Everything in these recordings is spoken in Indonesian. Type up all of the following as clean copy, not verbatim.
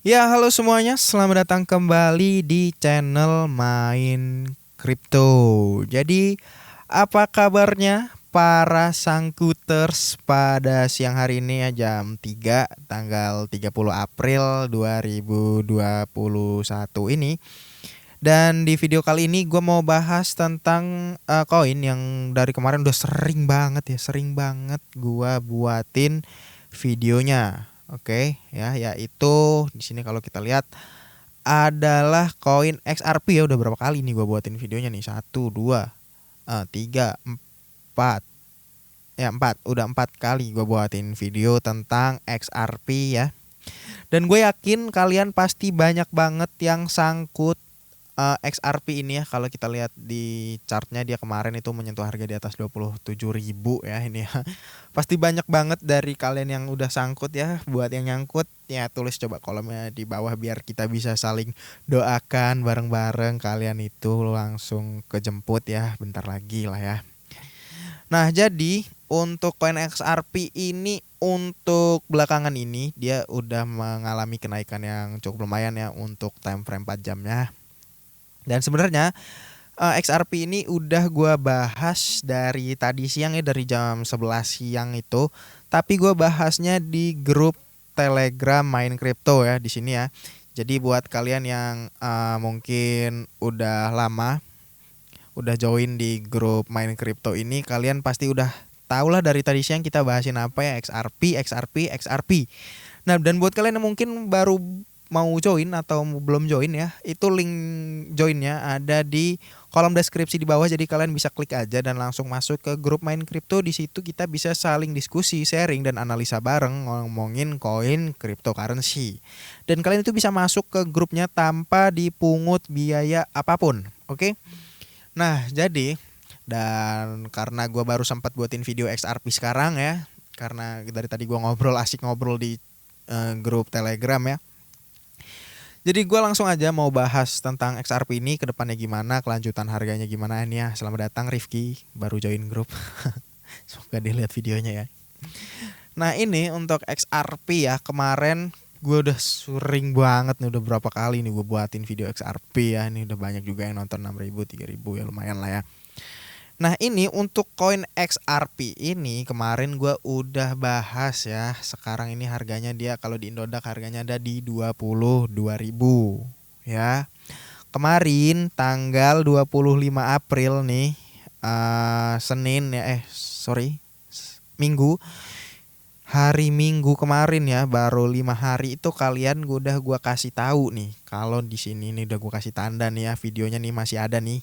Ya, halo semuanya. Selamat datang kembali di channel Main Crypto. Jadi, apa kabarnya para sangkuters pada siang hari ini ya jam 3 tanggal 30 April 2021 ini. Dan di video kali ini gue mau bahas tentang koin yang dari kemarin udah sering banget gue buatin videonya. Oke, ya, yaitu di sini kalau kita lihat adalah koin XRP ya. Udah berapa kali nih gue buatin videonya nih? Satu, dua, tiga, empat. Ya, empat. Udah 4 kali gue buatin video tentang XRP ya. Dan gue yakin kalian pasti banyak banget yang sangkut XRP ini ya. Kalau kita lihat di chartnya, dia kemarin itu menyentuh harga di atas 27.000 ya ini ya. Pasti banyak banget dari kalian yang udah sangkut ya. Buat yang nyangkut ya, tulis coba kolomnya di bawah biar kita bisa saling doakan bareng-bareng kalian itu langsung kejemput ya bentar lagi lah ya. Nah, jadi untuk koin XRP ini untuk belakangan ini dia udah mengalami kenaikan yang cukup lumayan ya untuk time frame 4 jamnya. Dan sebenarnya XRP ini udah gua bahas dari tadi siang ya, dari jam 11 siang itu. Tapi gua bahasnya di grup Telegram Main Crypto ya di sini ya. Jadi buat kalian yang mungkin udah lama udah join di grup Main Crypto ini, kalian pasti udah tau lah dari tadi siang kita bahasin apa ya, XRP, XRP, XRP. Nah, dan buat kalian yang mungkin baru mau join atau belum join ya, itu link joinnya ada di kolom deskripsi di bawah. Jadi kalian bisa klik aja dan langsung masuk ke grup Main Crypto. Di situ kita bisa saling diskusi, sharing dan analisa bareng ngomongin koin cryptocurrency. Dan kalian itu bisa masuk ke grupnya tanpa dipungut biaya apapun. Oke? Nah, jadi dan karena gue baru sempat buatin video XRP sekarang ya, karena dari tadi gue asik ngobrol di grup Telegram ya. Jadi gue langsung aja mau bahas tentang XRP ini ke depannya gimana, kelanjutan harganya gimana ini ya. Selamat datang Rifki, baru join grup. Semoga dilihat videonya ya. Nah, ini untuk XRP ya, kemarin gue udah sering banget nih, udah berapa kali nih gue buatin video XRP ya. Ini udah banyak juga yang nonton, 6.000, 3.000 ya, lumayan lah ya. Nah, ini untuk koin XRP ini kemarin gue udah bahas ya. Sekarang ini harganya dia kalau di Indodax harganya ada di 22.000 ya. Kemarin tanggal 25 April nih, Senin ya, Minggu. Hari Minggu kemarin ya, baru 5 hari itu kalian gua kasih tahu nih kalau di sini nih udah gua kasih tanda nih ya, videonya nih masih ada nih,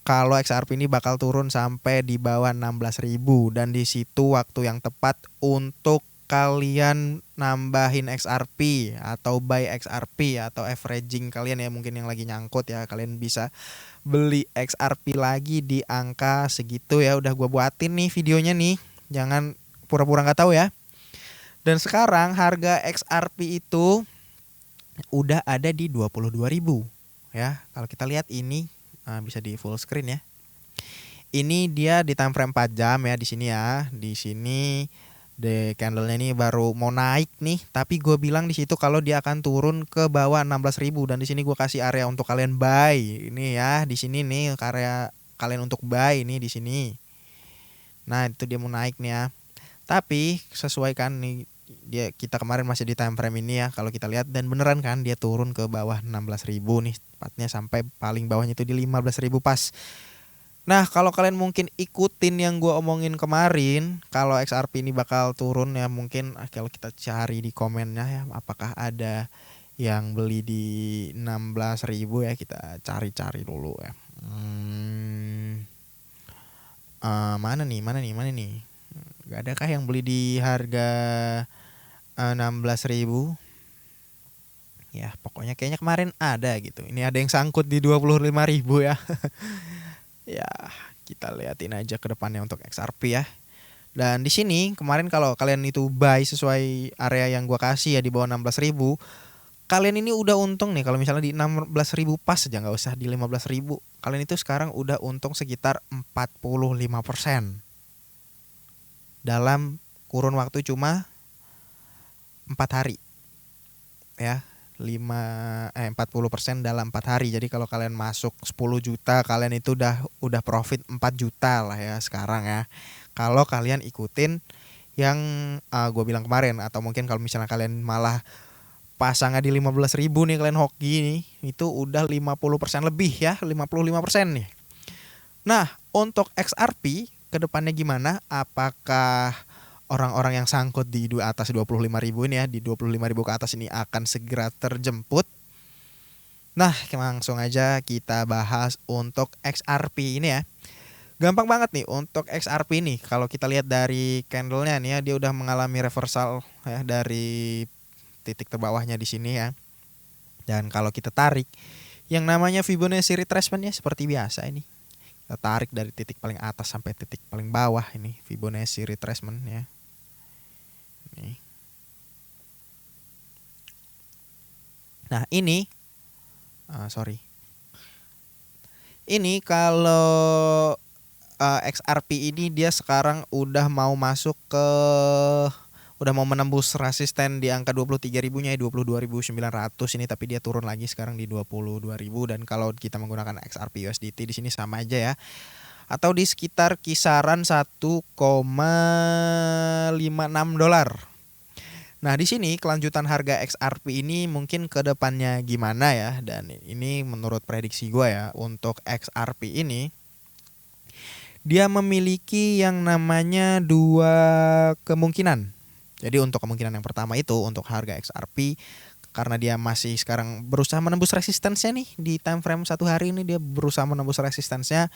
kalau XRP ini bakal turun sampai di bawah 16.000. Dan di situ waktu yang tepat untuk kalian nambahin XRP atau buy XRP atau averaging kalian ya, mungkin yang lagi nyangkut ya, kalian bisa beli XRP lagi di angka segitu ya. Udah gua buatin nih videonya nih, jangan pura-pura nggak tahu ya. Dan sekarang harga XRP itu udah ada di 22.000 ya. Kalau kita lihat ini bisa di full screen ya. Ini dia di time frame 4 jam ya di sini ya. Di sini the candle-nya ini baru mau naik nih, tapi gue bilang di situ kalau dia akan turun ke bawah 16.000. Dan di sini gue kasih area untuk kalian buy. Ini ya, di sini nih area kalian untuk buy ini di sini. Nah, itu dia mau naik nih ya. Tapi sesuaikan nih, dia kita kemarin masih di time frame ini ya. Kalau kita lihat, dan beneran kan dia turun ke bawah 16.000 nih, tepatnya sampai paling bawahnya itu di 15.000 pas. Nah, kalau kalian mungkin ikutin yang gue omongin kemarin, kalau XRP ini bakal turun ya, mungkin kalau kita cari di komennya ya, apakah ada yang beli di 16.000 ya, kita cari-cari dulu ya. Mana nih? Gak ada kah yang beli di harga 16.000? Ya, pokoknya kayaknya kemarin ada gitu. Ini ada yang sangkut di 25.000 ya. Ya, kita liatin aja ke depannya untuk XRP ya. Dan di sini kemarin kalau kalian itu buy sesuai area yang gua kasih ya di bawah 16.000, kalian ini udah untung nih. Kalau misalnya di 16.000 pas aja, nggak usah di 15.000, kalian itu sekarang udah untung sekitar 45% dalam kurun waktu cuma 4 hari ya. 40% dalam 4 hari. Jadi kalau kalian masuk 10 juta, kalian itu udah profit 4 juta lah ya sekarang ya. Kalau kalian ikutin yang gue bilang kemarin, atau mungkin kalau misalnya kalian malah pasangnya di 15.000 nih, kalian hoki nih, itu udah 50% lebih ya, 55% nih. Nah, untuk XRP kedepannya gimana? Apakah orang-orang yang sangkut di atas 25.000 ini ya, di 25.000 ke atas ini akan segera terjemput? Nah, langsung aja kita bahas untuk XRP ini ya. Gampang banget nih untuk XRP ini. Kalau kita lihat dari candlenya nih ya, dia udah mengalami reversal ya dari titik terbawahnya di sini ya. Dan kalau kita tarik yang namanya Fibonacci retracement ya, seperti biasa ini. Kita tarik dari titik paling atas sampai titik paling bawah, ini Fibonacci retracement ya. Nih. Nah ini, ini kalau XRP ini dia sekarang udah mau menembus resisten di angka 23.000-nya ya, 22.900 ini, tapi dia turun lagi sekarang di 22.000. Dan kalau kita menggunakan XRP USDT di sini sama aja ya, atau di sekitar kisaran 1,56 dolar. Nah, di sini kelanjutan harga XRP ini mungkin ke depannya gimana ya, dan ini menurut prediksi gue ya, untuk XRP ini dia memiliki yang namanya dua kemungkinan. Jadi untuk kemungkinan yang pertama itu untuk harga XRP, karena dia masih sekarang berusaha menembus resistensinya nih di time frame 1 hari ini, dia berusaha menembus resistensinya.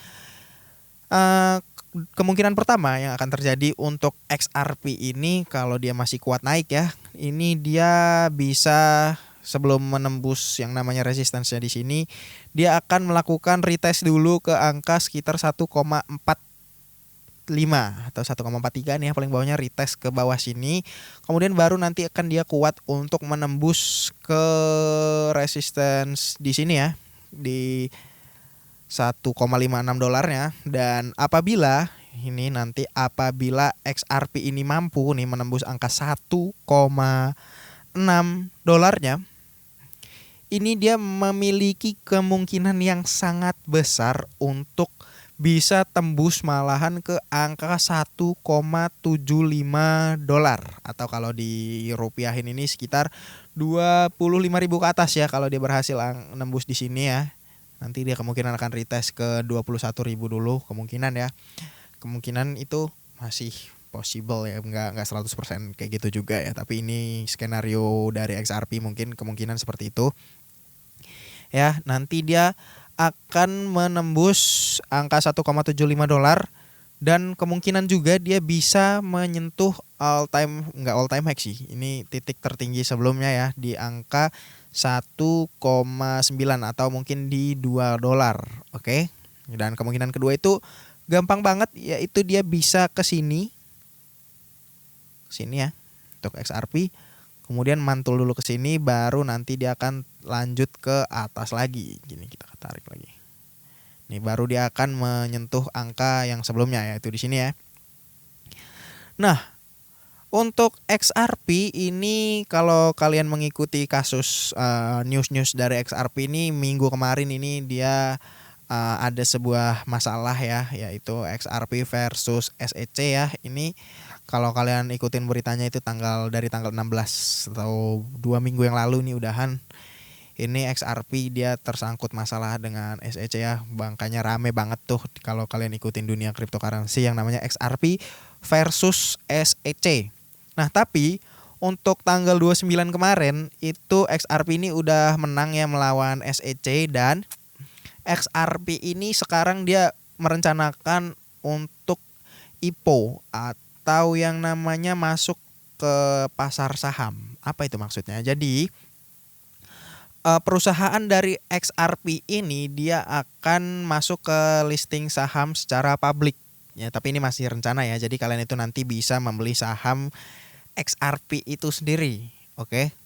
Kemungkinan pertama yang akan terjadi untuk XRP ini, kalau dia masih kuat naik ya, ini dia bisa sebelum menembus yang namanya resistensinya di sini, dia akan melakukan retest dulu ke angka sekitar 1,45 atau 1,43 nih ya, paling bawahnya retest ke bawah sini. Kemudian baru nanti akan dia kuat untuk menembus ke resistance di sini ya, di 1,56 dolarnya. Dan apabila XRP ini mampu nih menembus angka 1,6 dolarnya, ini dia memiliki kemungkinan yang sangat besar untuk bisa tembus malahan ke angka 1,75 dolar, atau kalau di rupiahin ini sekitar 25.000 ke atas ya. Kalau dia berhasil nembus di sini ya, nanti dia kemungkinan akan retest ke 21.000 dulu, kemungkinan ya. Kemungkinan itu masih possible ya, nggak 100% kayak gitu juga ya, tapi ini skenario dari XRP, mungkin kemungkinan seperti itu ya. Nanti dia akan menembus angka 1,75 dolar, dan kemungkinan juga dia bisa menyentuh all time high sih, ini titik tertinggi sebelumnya ya, di angka 1,9 atau mungkin di 2 dolar. Oke. Dan kemungkinan kedua itu gampang banget, yaitu dia bisa ke sini ya untuk XRP, kemudian mantul dulu ke sini, baru nanti dia akan lanjut ke atas lagi. Gini, kita tarik lagi. Nih baru dia akan menyentuh angka yang sebelumnya, yaitu di sini ya. Nah, untuk XRP ini, kalau kalian mengikuti kasus news dari XRP ini, minggu kemarin ini dia ada sebuah masalah ya, yaitu XRP versus SEC ya. Ini kalau kalian ikutin beritanya itu dari tanggal 16 atau 2 minggu yang lalu nih udahan. Ini XRP dia tersangkut masalah dengan SEC ya. Makanya rame banget tuh kalau kalian ikutin dunia cryptocurrency yang namanya XRP versus SEC. Nah, tapi untuk tanggal 29 kemarin itu XRP ini udah menang ya melawan SEC, dan XRP ini sekarang dia merencanakan untuk IPO atau yang namanya masuk ke pasar saham. Apa itu maksudnya? Jadi perusahaan dari XRP ini dia akan masuk ke listing saham secara publik ya, tapi ini masih rencana ya. Jadi kalian itu nanti bisa membeli saham XRP itu sendiri. Oke.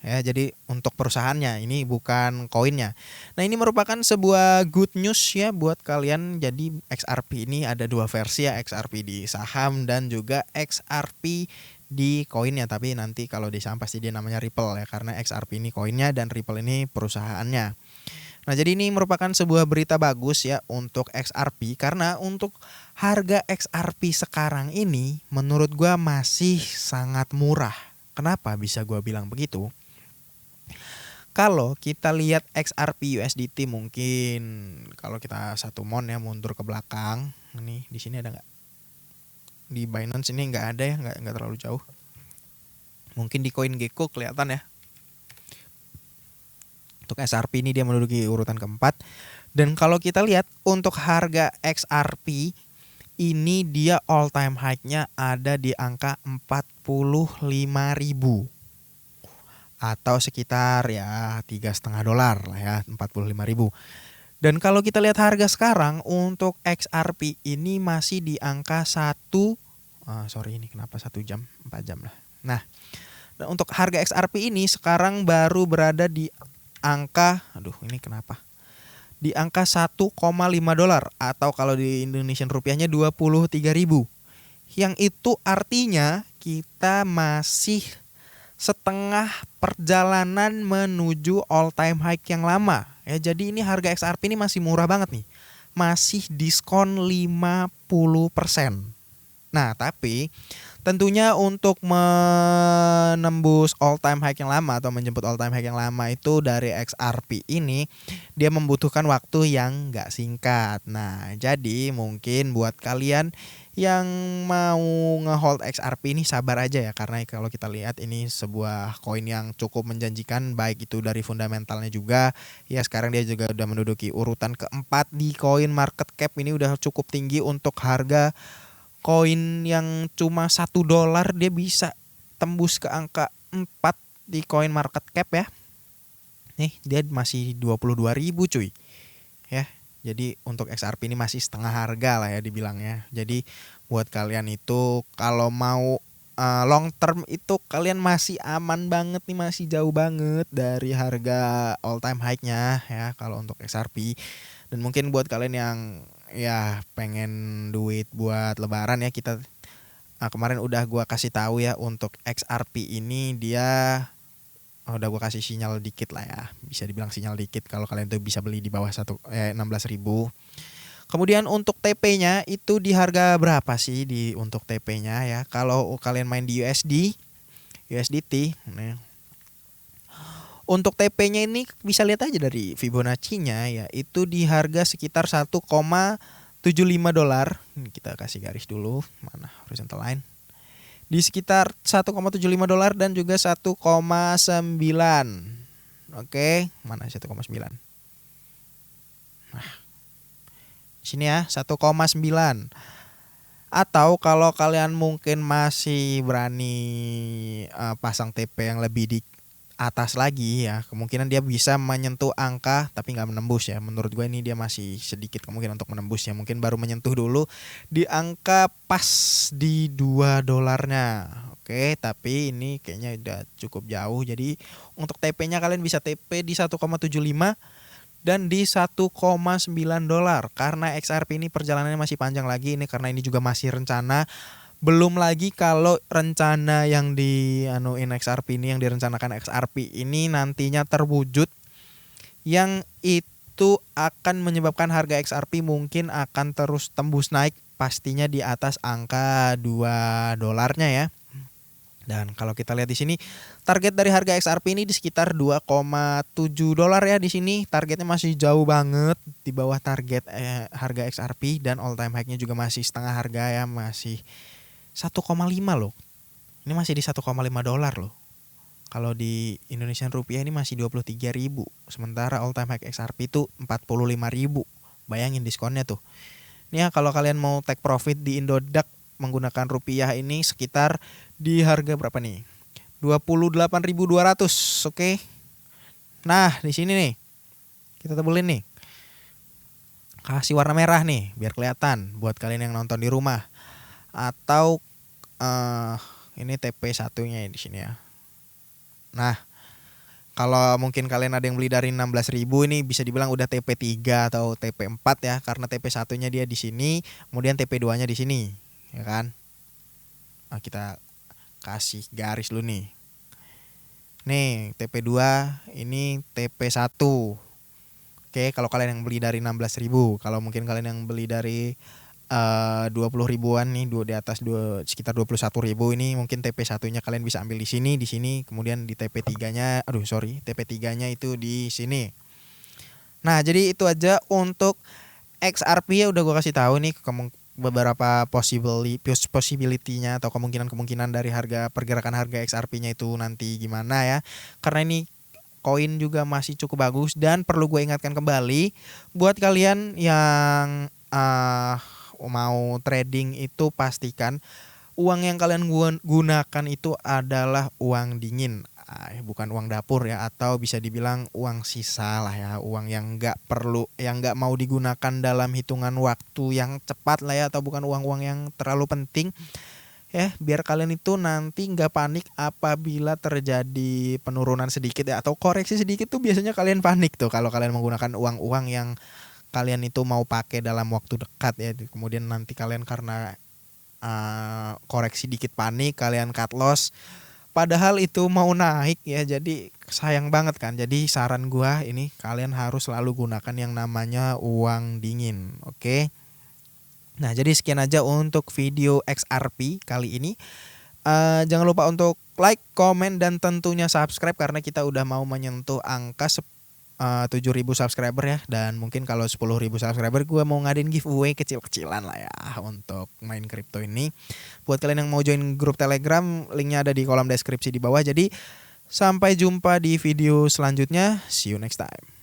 Ya, jadi untuk perusahaannya, ini bukan koinnya. Nah, ini merupakan sebuah good news ya buat kalian. Jadi XRP ini ada dua versi ya, XRP di saham dan juga XRP di koinnya, tapi nanti kalau di saham pasti dia namanya Ripple ya, karena XRP ini koinnya dan Ripple ini perusahaannya. Nah, jadi ini merupakan sebuah berita bagus ya untuk XRP, karena untuk harga XRP sekarang ini menurut gua masih sangat murah. Kenapa bisa gua bilang begitu? Kalau kita lihat XRP USDT, mungkin kalau kita satu mon ya mundur ke belakang, ini di sini ada nggak? Di Binance ini nggak ada ya, nggak terlalu jauh. Mungkin di CoinGecko kelihatan ya. Untuk XRP ini dia menduduki urutan keempat. Dan kalau kita lihat untuk harga XRP ini dia all time high-nya ada di angka 45.000 atau sekitar ya $3,5 lah ya, 45.000. Dan kalau kita lihat harga sekarang untuk XRP ini masih di angka 4 jam, 4 jam lah. Nah, dan untuk harga XRP ini sekarang baru berada di angka, di angka $1,5 atau kalau di Indonesian rupiahnya 23.000. Yang itu artinya kita masih setengah perjalanan menuju all time high yang lama ya. Jadi ini harga XRP ini masih murah banget nih, masih diskon 50%. Nah, tapi tentunya untuk menembus all time high yang lama atau menjemput all time high yang lama itu dari XRP ini dia membutuhkan waktu yang gak singkat. Nah, jadi mungkin buat kalian yang mau ngehold XRP ini sabar aja ya, karena kalau kita lihat ini sebuah koin yang cukup menjanjikan, baik itu dari fundamentalnya juga ya. Sekarang dia juga udah menduduki urutan keempat di coin market cap, ini udah cukup tinggi untuk harga koin yang cuma $1 dia bisa tembus ke angka 4 di coin market cap ya. Nih dia masih 22.000 cuy ya. Jadi untuk XRP ini masih setengah harga lah ya dibilangnya. Jadi buat kalian itu kalau mau long term itu kalian masih aman banget nih, masih jauh banget dari harga all time high-nya ya kalau untuk XRP. Dan mungkin buat kalian yang ya pengen duit buat lebaran ya, kita kemarin udah gua kasih tahu ya untuk XRP ini dia udah gue kasih sinyal dikit lah ya, bisa dibilang sinyal dikit kalau kalian tuh bisa beli di bawah 16.000. Kemudian untuk TP-nya itu di harga berapa sih untuk TP-nya ya? Kalau kalian main di USDT, nah, untuk TP-nya ini bisa lihat aja dari Fibonacci-nya ya, itu di harga sekitar $1,75. Ini kita kasih garis dulu, mana horizontal line. Di sekitar $1,75 dan juga 1,9. Oke, mana 1,9? Nah, sini ya 1,9. Atau kalau kalian mungkin masih berani pasang TP yang lebih di atas lagi ya, kemungkinan dia bisa menyentuh angka tapi nggak menembus ya. Menurut gue ini dia masih sedikit kemungkinan untuk menembus ya, mungkin baru menyentuh dulu di angka pas di $2-nya. Oke, tapi ini kayaknya udah cukup jauh. Jadi untuk TP-nya kalian bisa TP di 1,75 dan di $1,9, karena XRP ini perjalanannya masih panjang lagi ini, karena ini juga masih rencana. Belum lagi kalau rencana yang di XRP ini, yang direncanakan XRP ini nantinya terwujud, yang itu akan menyebabkan harga XRP mungkin akan terus tembus naik, pastinya di atas angka $2-nya ya. Dan kalau kita lihat di sini target dari harga XRP ini di sekitar $2,7 ya. Di sini targetnya masih jauh banget di bawah target harga XRP, dan all time high-nya juga masih setengah harga ya, masih 1,5 loh. Ini masih di $1,5 loh. Kalau di Indonesian rupiah ini masih 23.000. Sementara all time high XRP itu 45.000. Bayangin diskonnya tuh. Ini ya kalau kalian mau take profit di Indodax menggunakan rupiah ini sekitar di harga berapa nih? 28.200, oke. Nah, di sini nih. Kita tebulin nih. Kasih warna merah nih biar kelihatan buat kalian yang nonton di rumah. Atau ini TP1-nya di sini ya. Nah, kalau mungkin kalian ada yang beli dari 16.000 ini bisa dibilang udah TP3 atau TP4 ya, karena TP1-nya dia di sini, kemudian TP2-nya di sini, ya kan? Nah, kita kasih garis lu nih. Nih TP2 ini TP1. Oke, kalau kalian yang beli dari 16.000, kalau mungkin kalian yang beli dari 20 ribuan nih, di atas sekitar 21.000 ini mungkin TP1-nya kalian bisa ambil di sini, kemudian di TP3-nya, TP3-nya itu di sini. Nah, jadi itu aja untuk XRP ya, udah gua kasih tahu nih beberapa possibility-nya atau kemungkinan dari pergerakan harga XRP-nya itu nanti gimana ya. Karena ini koin juga masih cukup bagus, dan perlu gue ingatkan kembali buat kalian yang mau trading itu pastikan uang yang kalian gunakan itu adalah uang dingin, bukan uang dapur ya, atau bisa dibilang uang sisa lah ya, uang yang nggak mau digunakan dalam hitungan waktu yang cepat lah ya, atau bukan uang-uang yang terlalu penting ya, biar kalian itu nanti nggak panik apabila terjadi penurunan sedikit ya, atau koreksi sedikit tuh biasanya kalian panik tuh kalau kalian menggunakan uang-uang yang kalian itu mau pakai dalam waktu dekat ya. Kemudian nanti kalian karena koreksi dikit panik, kalian cut loss, padahal itu mau naik ya, jadi sayang banget kan. Jadi saran gua ini, kalian harus selalu gunakan yang namanya uang dingin, oke? Nah, jadi sekian aja untuk video XRP kali ini. Jangan lupa untuk like, komen, dan tentunya subscribe, karena kita udah mau menyentuh angka 7.000 subscriber ya. Dan mungkin kalau 10.000 subscriber gue mau ngadain giveaway kecil-kecilan lah ya untuk main crypto ini. Buat kalian yang mau join grup Telegram, linknya ada di kolom deskripsi di bawah. Jadi sampai jumpa di video selanjutnya. See you next time.